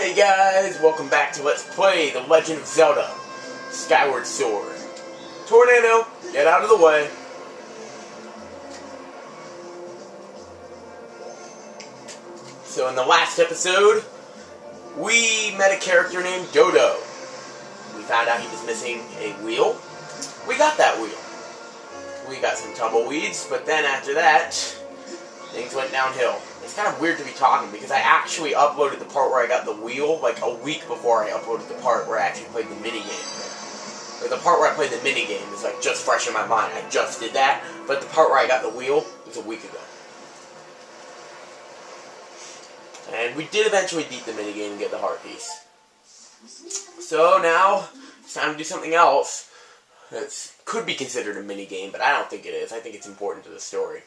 Hey guys, welcome back to Let's Play The Legend of Zelda, Skyward Sword. Tornado, get out of the way. So in the last episode, we met a character named Dodo. We found out he was missing a wheel. We got that wheel. We got some tumbleweeds, but then after that, things went downhill. It's kind of weird to be talking because I actually uploaded the part where I got the wheel like a week before I uploaded the part where I actually played the minigame. Like the part where I played the minigame is like just fresh in my mind. I just did that, but the part where I got the wheel was a week ago. And we did eventually beat the minigame and get the heart piece. So now it's time to do something else that could be considered a minigame, but I don't think it is. I think it's important to the story.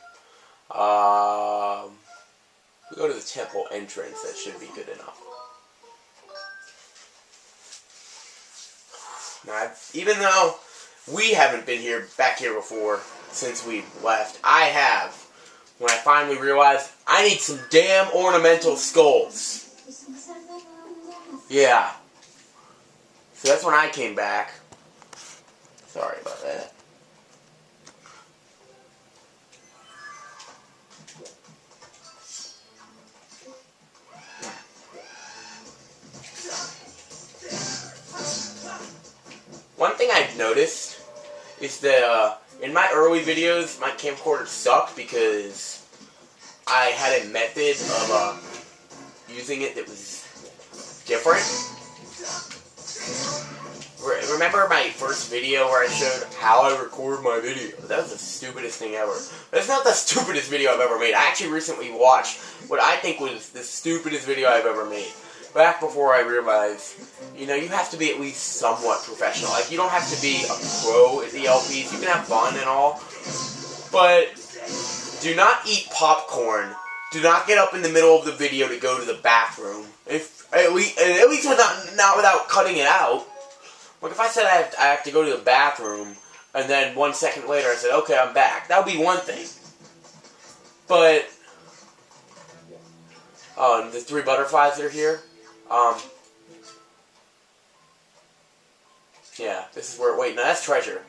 We go to the temple entrance, that should be good enough. Now, even though we haven't been back here before since we left, I have. When I finally realized I need some damn ornamental skulls. Yeah. So that's when I came back. Sorry about that. One thing I've noticed is that in my early videos, my camcorder sucked because I had a method of using it that was different. Remember my first video where I showed how I record my video? That was the stupidest thing ever. That's not the stupidest video I've ever made. I actually recently watched what I think was the stupidest video I've ever made. Back before I realized, you know, you have to be at least somewhat professional. Like, you don't have to be a pro at the LPs. You can have fun and all. But do not eat popcorn. Do not get up in the middle of the video to go to the bathroom. At least not without cutting it out. Like, if I said I have to go to the bathroom, and then 1 second later I said, okay, I'm back. That would be one thing. But, the 3 butterflies that are here. Yeah, this is where, wait, no, that's treasure.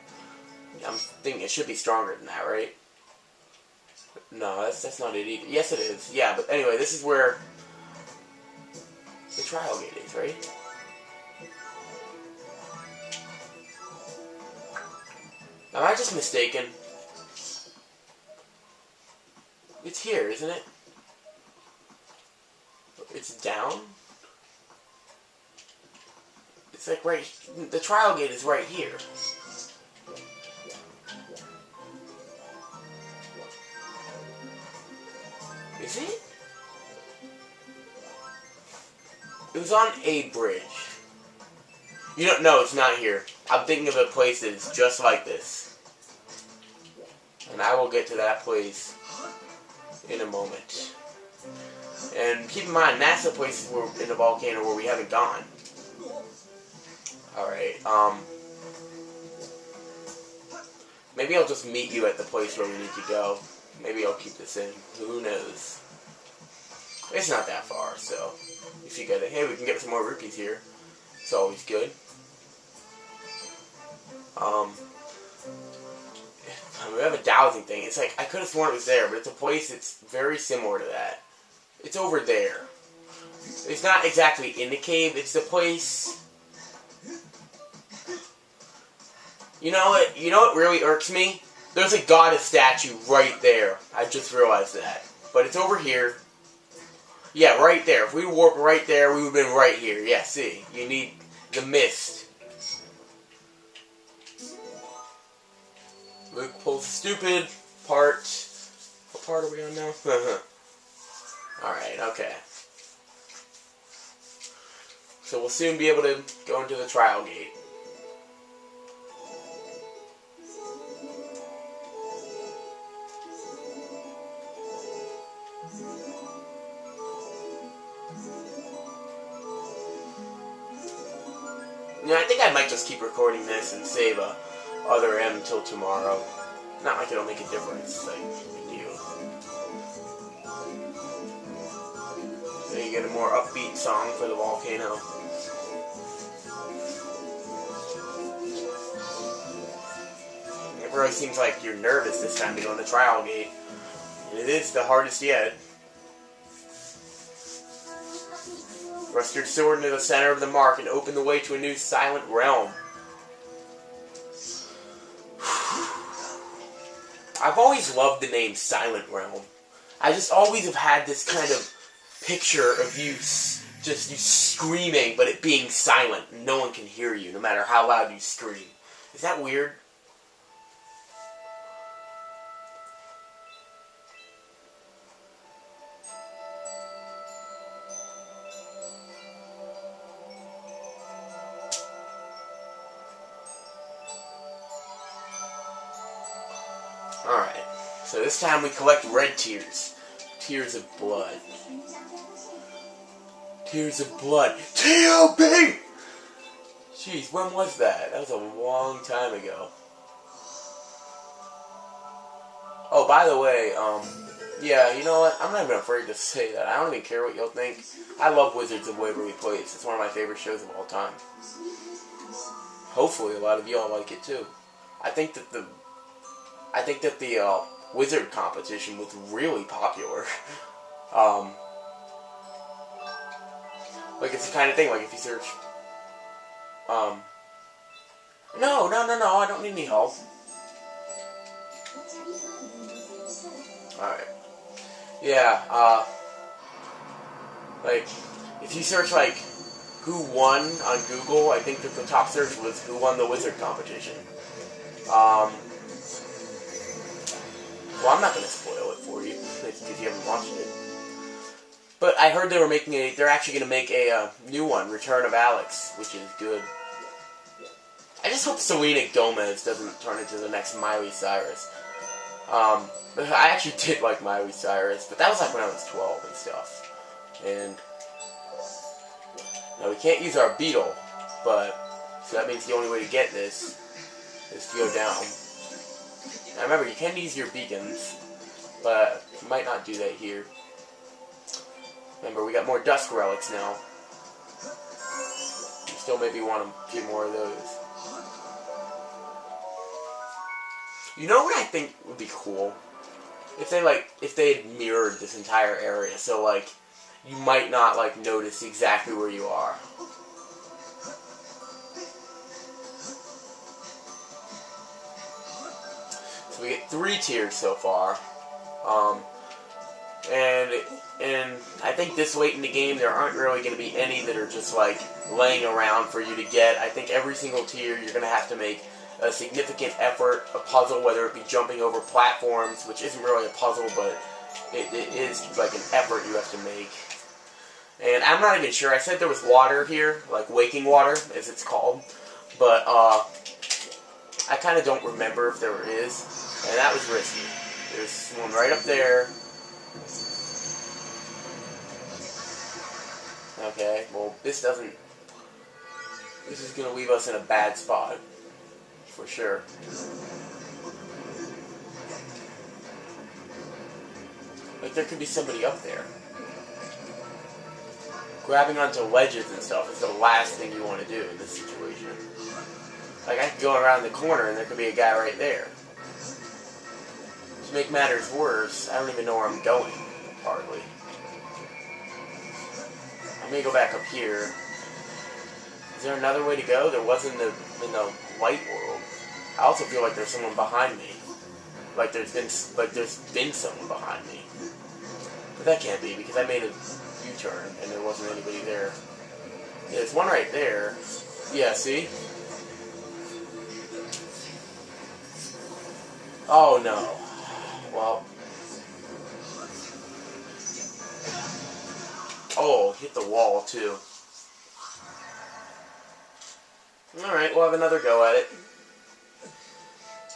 I'm thinking it should be stronger than that, right? No, that's not it either. Yes, it is. Yeah, but anyway, this is where the trial gate is, right? Am I just mistaken? It's here, isn't it? It's down? It's like right... The trial gate is right here. Is it? It was on a bridge. You don't know, it's not here. I'm thinking of a place that is just like this. And I will get to that place in a moment. And keep in mind, that's the places where, in the volcano where we haven't gone. Alright, maybe I'll just meet you at the place where we need to go. Maybe I'll keep this in. Who knows? It's not that far, so if you get it, hey, we can get some more rupees here. It's always good. We have a dowsing thing. It's like, I could have sworn it was there, but it's a place that's very similar to that. It's over there. It's not exactly in the cave, it's the place... You know what really irks me? There's a goddess statue right there. I just realized that. But it's over here. Yeah, right there. If we warped right there, we would have been right here. Yeah, see? You need the mist. Luke pulls the stupid part. What part are we on now? Alright, okay. So we'll soon be able to go into the trial gate. You know, I think I might just keep recording this and save other M till tomorrow. Not like it'll make a difference, like, big deal. There you get a more upbeat song for the volcano. It really seems like you're nervous this time to go in the trial gate. And it is the hardest yet. Thrust your sword into the center of the mark and open the way to a new silent realm. I've always loved the name Silent Realm. I just always have had this kind of picture of you screaming, but it being silent. And no one can hear you, no matter how loud you scream. Is that weird? Alright, so this time we collect red tears. Tears of blood. Tears of blood. T.O.B.! Jeez, when was that? That was a long time ago. Oh, by the way, yeah, you know what? I'm not even afraid to say that. I don't even care what y'all think. I love Wizards of Waverly Place. It's one of my favorite shows of all time. Hopefully a lot of y'all like it too. I think that the Wizard competition was really popular. Like, it's the kind of thing, like, if you search, no, I don't need any help. Alright. Yeah, like, if you search, like, who won on Google, I think that the top search was who won the Wizard competition. Well, I'm not going to spoil it for you, if you haven't watched it. But I heard they were they're actually going to make a new one, Return of Alex, which is good. I just hope Selena Gomez doesn't turn into the next Miley Cyrus. I actually did like Miley Cyrus, but that was like when I was 12 and stuff. And, now we can't use our beetle, but, so that means the only way to get this is to go down. Now remember, you can use your beacons, but you might not do that here. Remember, we got more Dusk Relics now. You still maybe want a few more of those. You know what I think would be cool? If they had mirrored this entire area, so like, you might not like notice exactly where you are. So we get 3 tiers so far, and I think this late in the game there aren't really going to be any that are just like laying around for you to get. I think every single tier you're going to have to make a significant effort, a puzzle, whether it be jumping over platforms, which isn't really a puzzle, but it is like an effort you have to make. And I'm not even sure, I said there was water here, like waking water, as it's called, but I kind of don't remember if there is. And that was risky. There's one right up there. Okay, well, this is going to leave us in a bad spot. For sure. Like, there could be somebody up there. Grabbing onto ledges and stuff is the last thing you want to do in this situation. Like, I could go around the corner and there could be a guy right there. To make matters worse, I don't even know where I'm going, hardly. I'm gonna go back up here. Is there another way to go? There was in the light world. I also feel like there's someone behind me. Like there's been someone behind me. But that can't be because I made a U-turn and there wasn't anybody there. Yeah, there's one right there. Yeah, see? Oh no. Well. Oh, hit the wall too. Alright, we'll have another go at it.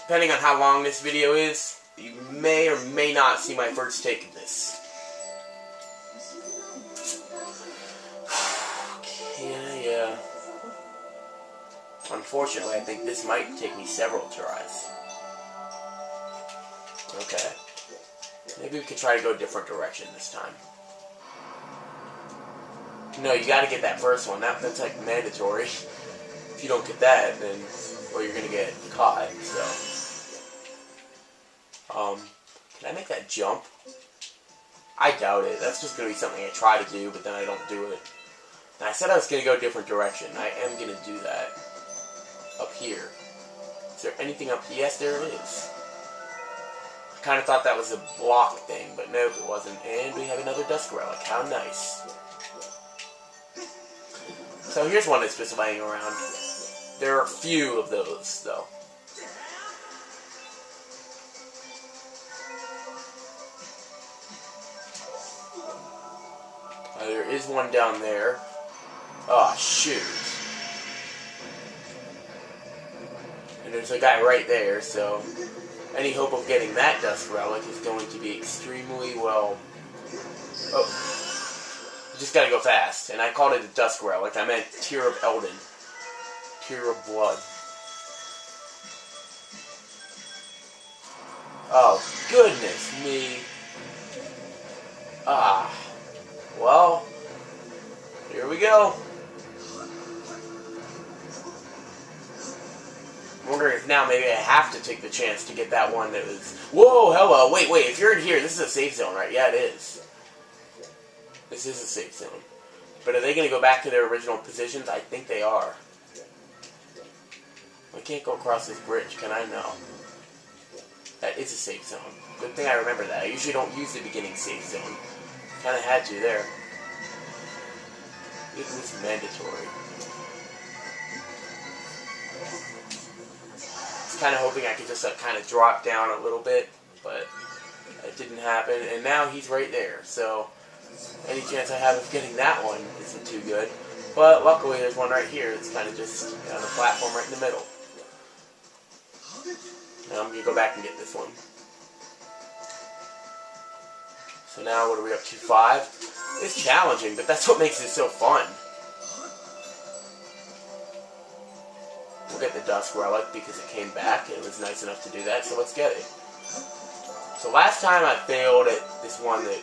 Depending on how long this video is, you may or may not see my first take of this. Yeah. Unfortunately, I think this might take me several tries. Okay. Maybe we could try to go a different direction this time. No, you gotta get that first one. That's like mandatory. If you don't get that, then, well, you're gonna get caught, so. Can I make that jump? I doubt it. That's just gonna be something I try to do, but then I don't do it. And I said I was gonna go a different direction. I am gonna do that. Up here. Is there anything up? Yes, there is. I kind of thought that was a block thing, but nope, it wasn't. And we have another Dusk Relic. How nice. So here's one that's just laying around. There are a few of those, though. There is one down there. Oh, shoot. And there's a guy right there, so any hope of getting that Dusk Relic is going to be extremely well. Oh. You just gotta go fast. And I called it a Dusk Relic. I meant Tear of Elden. Tear of Blood. Oh, goodness me. Ah. Well, here we go. I'm wondering if now maybe I have to take the chance to get that one that was... Whoa, hello, wait, if you're in here, this is a safe zone, right? Yeah, it is. This is a safe zone. But are they going to go back to their original positions? I think they are. I can't go across this bridge, can I? No. That is a safe zone. Good thing I remember that. I usually don't use the beginning safe zone. Kind of had to there. It was mandatory. I was kind of hoping I could just kind of drop down a little bit, but it didn't happen. And now he's right there, so any chance I have of getting that one isn't too good. But luckily there's one right here that's kind of just on the platform right in the middle. Now I'm going to go back and get this one. So now what are we up to? 5? It's challenging, but that's what makes it so fun. We'll get the Dusk Relic because it came back and it was nice enough to do that, so let's get it. So last time I failed at this one that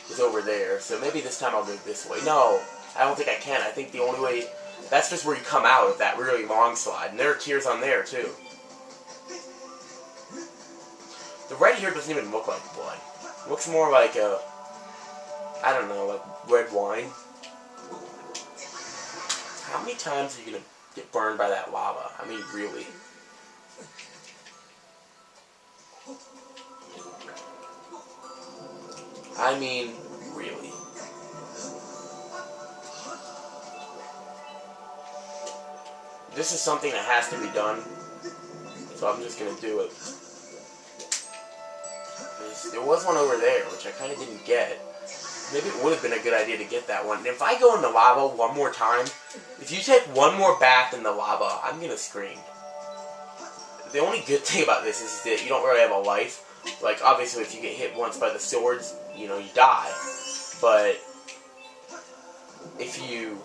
was over there, so maybe this time I'll go this way. No, I don't think I can. I think the only way... That's just where you come out of that really long slide, and there are tears on there too. The red here doesn't even look like blood. It looks more like a... I don't know, like red wine. How many times are you going to get burned by that lava? I mean, really. I mean, really. This is something that has to be done, so I'm just going to do it. There was one over there, which I kind of didn't get. Maybe it would have been a good idea to get that one. And if I go in the lava one more time, if you take one more bath in the lava, I'm going to scream. The only good thing about this is that you don't really have a life. Like, obviously, if you get hit once by the swords, you know, you die. But if you...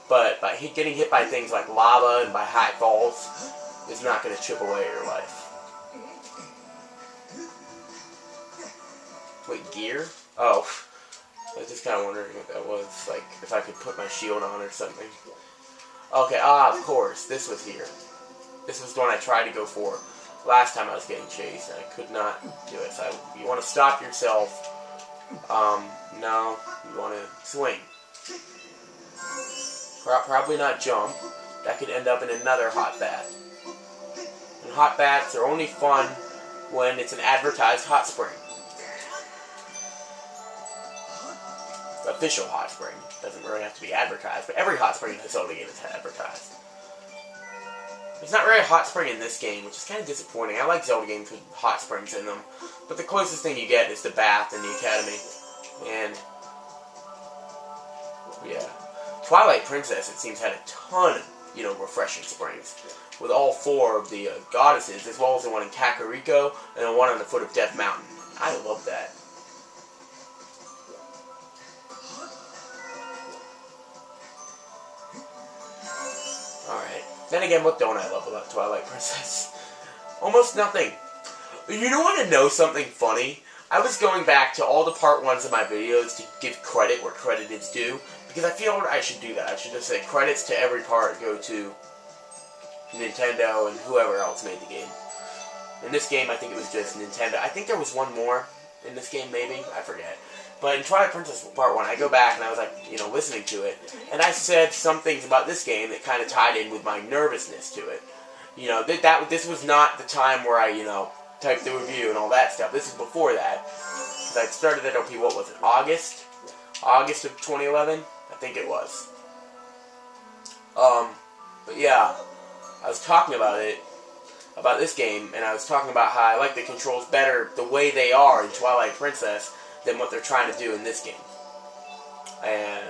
But by getting hit by things like lava and by high falls, it's not going to chip away your life. Wait, gear? Oh. I was just kind of wondering what that was. Like, if I could put my shield on or something. Okay, of course. This was here. This was the one I tried to go for last time I was getting chased, and I could not do it. So you want to stop yourself. No. You want to swing. Probably not jump. That could end up in another hot bath. And hot baths are only fun when it's an advertised hot spring. Official hot spring. Doesn't really have to be advertised, but every hot spring in the Zelda game is advertised. There's not really a hot spring in this game, which is kind of disappointing. I like Zelda games with hot springs in them, but the closest thing you get is the bath in the Academy. And yeah, Twilight Princess, it seems, had a ton of, you know, refreshing springs, with all 4 of the goddesses, as well as the one in Kakariko and the one on the foot of Death Mountain. I love that. Alright. Then again, what don't I love about Twilight Princess? Almost nothing. You don't want to know something funny? I was going back to all the part 1s of my videos to give credit where credit is due, because I feel I should do that. I should just say credits to every part go to Nintendo and whoever else made the game. In this game, I think it was just Nintendo. I think there was one more in this game, maybe. I forget. But in Twilight Princess Part 1, I go back and I was like, listening to it. And I said some things about this game that kind of tied in with my nervousness to it. This was not the time where I, typed the review and all that stuff. This is before that. Because I started that LP, what was it, August? August of 2011? I think it was. But yeah, I was talking about this game, and I was talking about how I like the controls better the way they are in Twilight Princess than what they're trying to do in this game. And,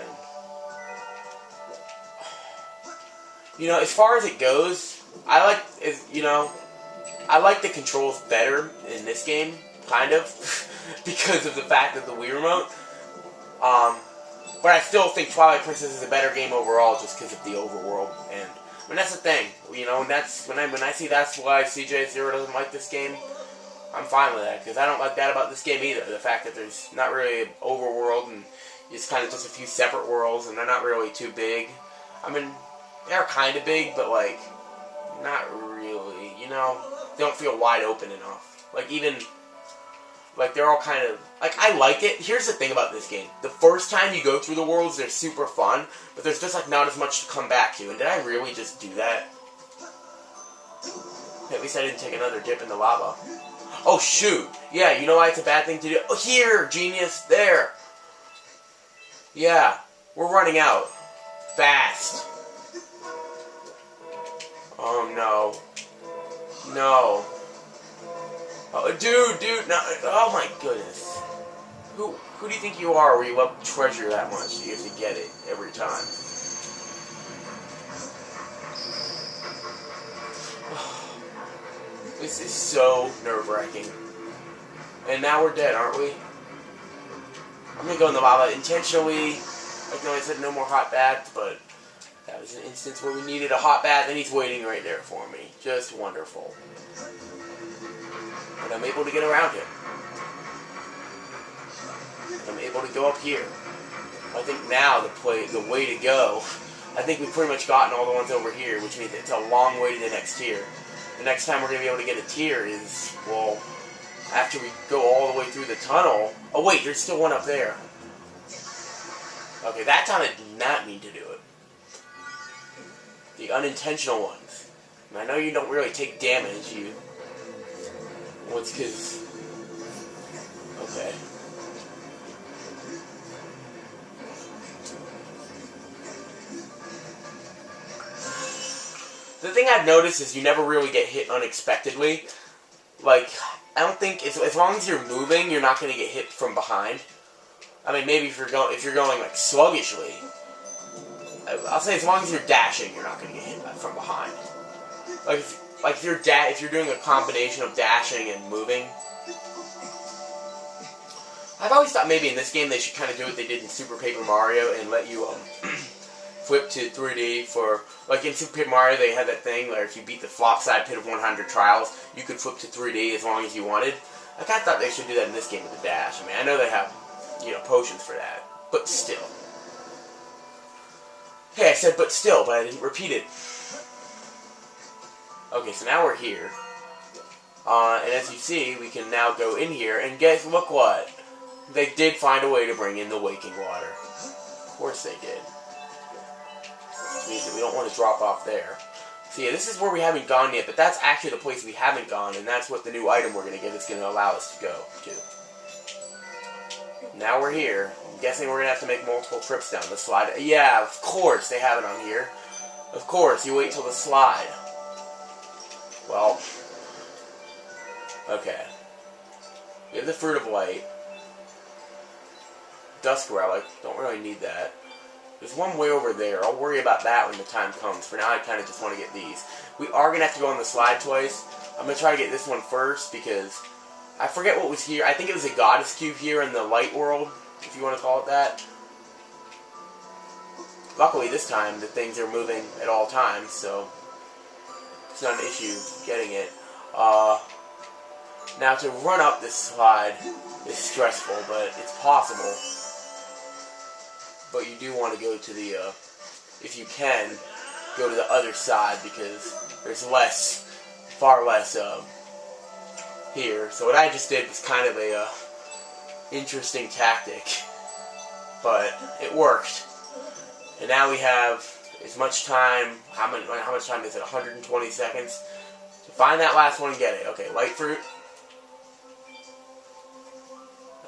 as far as it goes, I like the controls better in this game, kind of, because of the fact of the Wii Remote. But I still think Twilight Princess is a better game overall just because of the overworld. And that's the thing, and that's when I see that's why CJ0 doesn't like this game. I'm fine with that, because I don't like that about this game either. The fact that there's not really an overworld, and it's kind of just a few separate worlds, and they're not really too big. I mean, they're kind of big, but, not really, they don't feel wide open enough. They're all kind of, I like it. Here's the thing about this game. The first time you go through the worlds, they're super fun, but there's just, not as much to come back to. And did I really just do that? At least I didn't take another dip in the lava. Oh, shoot. Yeah, you know why it's a bad thing to do? Oh, here, genius. There. Yeah, we're running out. Fast. Oh, no. No. Oh, dude, no. Oh, my goodness. Who do you think you are where you love treasure that much that you have to get it every time? This is so nerve-wracking. And now we're dead, aren't we? I'm gonna go in the lava intentionally. I said no more hot baths, but that was an instance where we needed a hot bath, and he's waiting right there for me. Just wonderful. And I'm able to get around him. And I'm able to go up here. I think now the way to go, I think we've pretty much gotten all the ones over here, which means it's a long way to the next tier. The next time we're going to be able to get a tier is, well, after we go all the way through the tunnel. Oh wait, there's still one up there. Okay, that time I did not mean to do it. The unintentional ones. And I know you don't really take damage, well, it's because... Okay. The thing I've noticed is you never really get hit unexpectedly. I don't think, as long as you're moving, you're not going to get hit from behind. I mean, maybe if you're going sluggishly. I'll say as long as you're dashing, you're not going to get hit from behind. If you're doing a combination of dashing and moving. I've always thought maybe in this game they should kind of do what they did in Super Paper Mario and let you flip to 3D for, in Super Paper Mario they had that thing where if you beat the Flopside Pit of 100 Trials, you could flip to 3D as long as you wanted. I kind of thought they should do that in this game with the dash. I mean, I know they have, potions for that, but still. Hey, I said but still, but I didn't repeat it. Okay, so now we're here. And as you see, we can now go in here, and look what? They did find a way to bring in the waking water. Of course they did. Which means that we don't want to drop off there. So yeah, this is where we haven't gone yet, but that's actually the place we haven't gone, and that's what the new item we're going to get is going to allow us to go to. Now we're here. I'm guessing we're going to have to make multiple trips down the slide. Yeah, of course they have it on here. Of course, you wait till the slide. Well, okay. We have the Fruit of Light. Dusk Relic. Don't really need that. There's one way over there. I'll worry about that when the time comes. For now, I kind of just want to get these. We are going to have to go on the slide twice. I'm going to try to get this one first because I forget what was here. I think it was a Goddess Cube here in the Light World, if you want to call it that. Luckily, this time, the things are moving at all times, so it's not an issue getting it. Now to run up this slide is stressful, but it's possible. But you do want to go to the, if you can, go to the other side because there's far less here. So what I just did was kind of a interesting tactic, but it worked. And now we have as much time. How much time is it? 120 seconds to find that last one and get it. Okay, light fruit.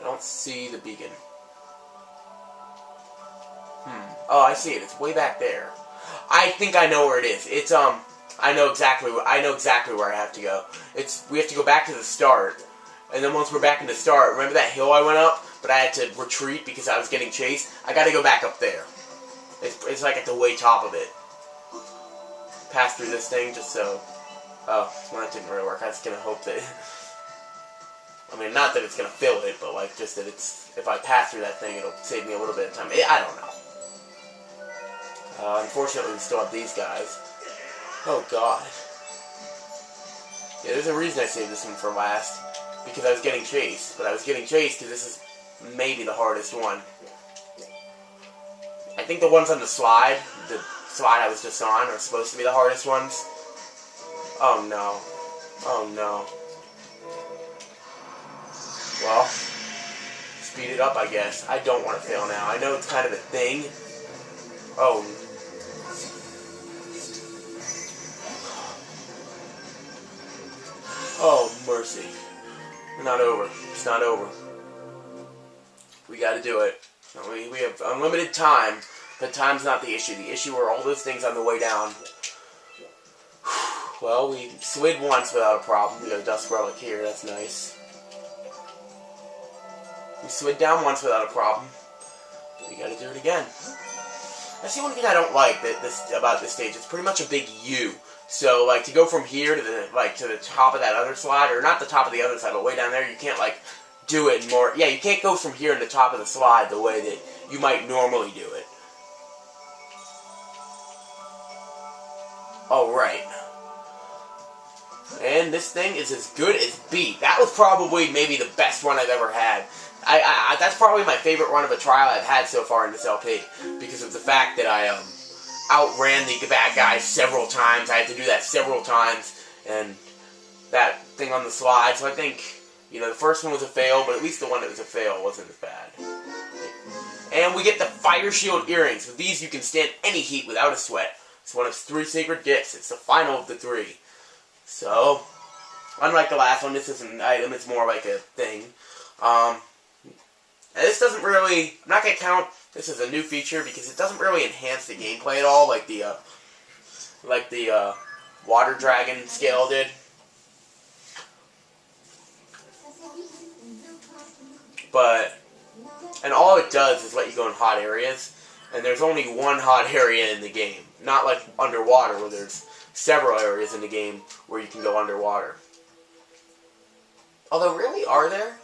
I don't see the beacon. Oh, I see it. It's way back there. I think I know where it is. It's I know exactly where I have to go. We have to go back to the start, and then once we're back in the start, remember that hill I went up, but I had to retreat because I was getting chased. I got to go back up there. It's like at the way top of it. Pass through this thing just so. Oh, well, that didn't really work. I was gonna hope that. I mean, not that it's gonna fill it, but like just that if I pass through that thing, it'll save me a little bit of time. I don't know. Unfortunately, we still have these guys. Oh, God. Yeah, there's a reason I saved this one for last. Because I was getting chased. But I was getting chased because this is maybe the hardest one. I think the ones on the slide I was just on, are supposed to be the hardest ones. Oh, no. Oh, no. Well, speed it up, I guess. I don't want to fail now. I know it's kind of a thing. Oh, oh, mercy. We're not over. It's not over. We gotta do it. We have unlimited time, but time's not the issue. The issue are all those things on the way down. Well, we slid once without a problem. We got a dust relic here. That's nice. We slid down once without a problem. We gotta do it again. That's the only thing I don't like about this stage. It's pretty much a big U. So, like, to go from here to the top of that other slide, or not the top of the other slide, but way down there, you can't, like, do it more. Yeah, you can't go from here to the top of the slide the way that you might normally do it. Oh, right. And this thing is as good as beat. That was probably maybe the best run I've ever had. That's probably my favorite run of a trial I've had so far in this LP, because of the fact that I outran the bad guys several times. I had to do that several times, and that thing on the slide. So I think, you know, the first one was a fail, but at least the one that was a fail wasn't as bad. And we get the Fire Shield earrings. With these, you can stand any heat without a sweat. It's one of 3 secret gifts. It's the final of the 3. So, unlike the last one, this isn't an item. It's more like a thing. And this doesn't really, I'm not going to count this as a new feature because it doesn't really enhance the gameplay at all like the Water Dragon scale did. But, and all it does is let you go in hot areas, and there's only one hot area in the game. Not like underwater where there's several areas in the game where you can go underwater. Although, really, are there?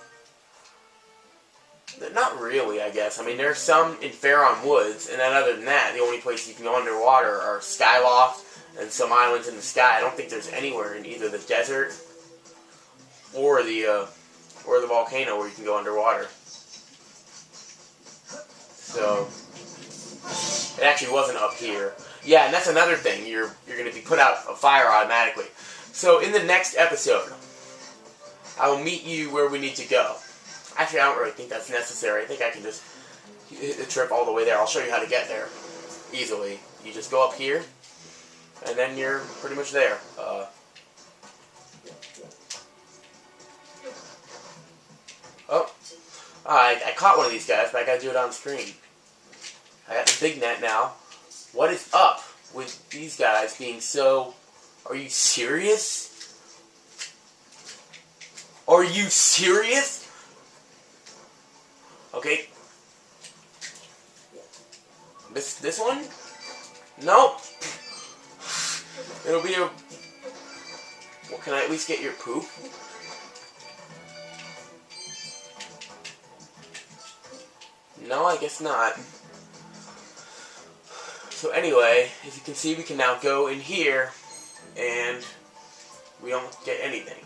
Not really, I guess. I mean, there's some in Faron Woods, and then other than that, the only place you can go underwater are Skyloft and some islands in the sky. I don't think there's anywhere in either the desert or the volcano where you can go underwater. So, it actually wasn't up here. Yeah, and that's another thing. You're going to be put out of fire automatically. So, in the next episode, I will meet you where we need to go. Actually, I don't really think that's necessary. I think I can just hit the trip all the way there. I'll show you how to get there easily. You just go up here, and then you're pretty much there. I caught one of these guys, but I gotta do it on screen. I got the big net now. What is up with these guys being so... Are you serious? Are you serious? Okay. This one? Nope. It'll be a... Well, can I at least get your poop? No, I guess not. So anyway, as you can see, we can now go in here, and we don't get anything.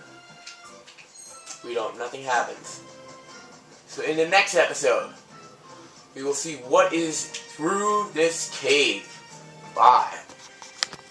nothing happens. So in the next episode, we will see what is through this cave. Bye.